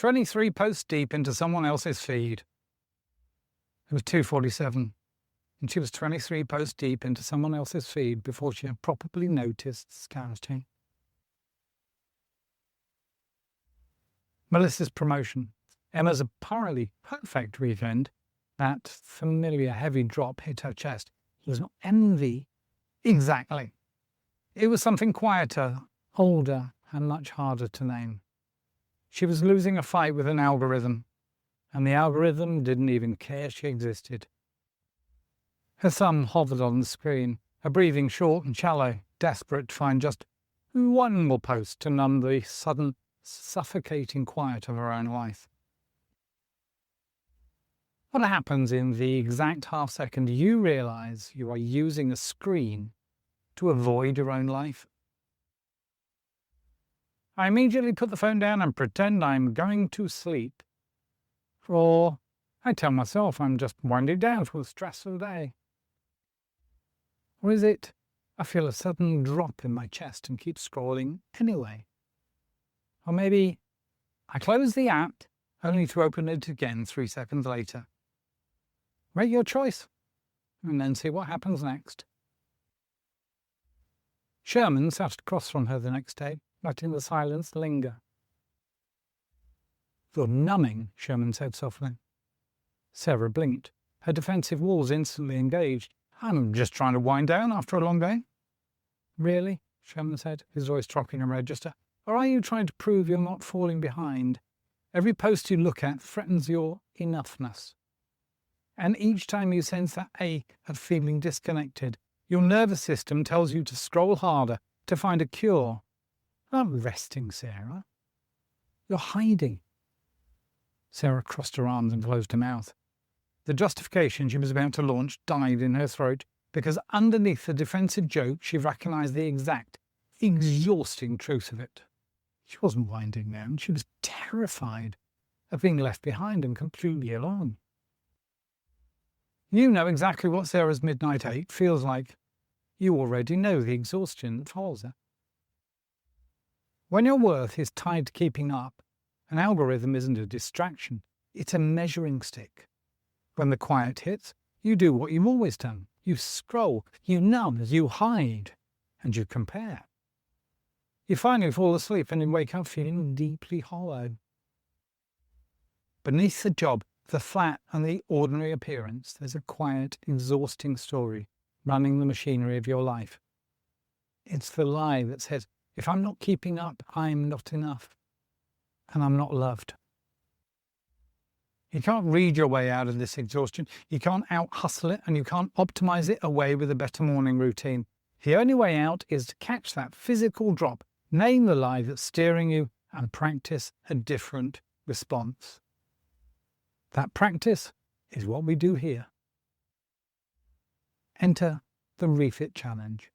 23 posts deep into someone else's feed. It was 2:47, and she was 23 posts deep into someone else's feed before she had properly noticed scouting. Melissa's promotion. Emma's apparently perfect weekend. That familiar heavy drop hit her chest. It was not envy. Exactly. It was something quieter, older, and much harder to name. She was losing a fight with an algorithm, and the algorithm didn't even care she existed. Her thumb hovered on the screen, her breathing short and shallow, desperate to find just one more post to numb the sudden, suffocating quiet of her own life. What happens in the exact half second you realize you are using a screen to avoid your own life? I immediately put the phone down and pretend I'm going to sleep. Or I tell myself I'm just winding down from a stressful day. Or is it I feel a sudden drop in my chest and keep scrolling anyway? Or maybe I close the app only to open it again 3 seconds later. Make your choice, and then see what happens next. Sherman sat across from her the next day, letting the silence linger. "You're numbing," Sherman said softly. Sarah blinked, her defensive walls instantly engaged. "I'm just trying to wind down after a long day." "Really?" Sherman said, his voice dropping a register. "Or are you trying to prove you're not falling behind? Every post you look at threatens your enoughness. And each time you sense that ache of feeling disconnected, your nervous system tells you to scroll harder, to find a cure. You're not resting, Sarah. You're hiding." Sarah crossed her arms and closed her mouth. The justification she was about to launch died in her throat, because underneath the defensive joke she recognized the exact, exhausting truth of it. She wasn't winding down. She was terrified of being left behind and completely alone. You know exactly what Sarah's midnight ache feels like. You already know the exhaustion that follows her. When your worth is tied to keeping up, an algorithm isn't a distraction, it's a measuring stick. When the quiet hits, you do what you've always done. You scroll, you numb, you hide, and you compare. You finally fall asleep and you wake up feeling deeply hollow. Beneath the job, the flat and the ordinary appearance, there's a quiet, exhausting story running the machinery of your life. It's the lie that says, if I'm not keeping up, I'm not enough, and I'm not loved. You can't read your way out of this exhaustion. You can't out-hustle it, and you can't optimize it away with a better morning routine. The only way out is to catch that physical drop, name the lie that's steering you, and practice a different response. That practice is what we do here. Enter the Refit Challenge.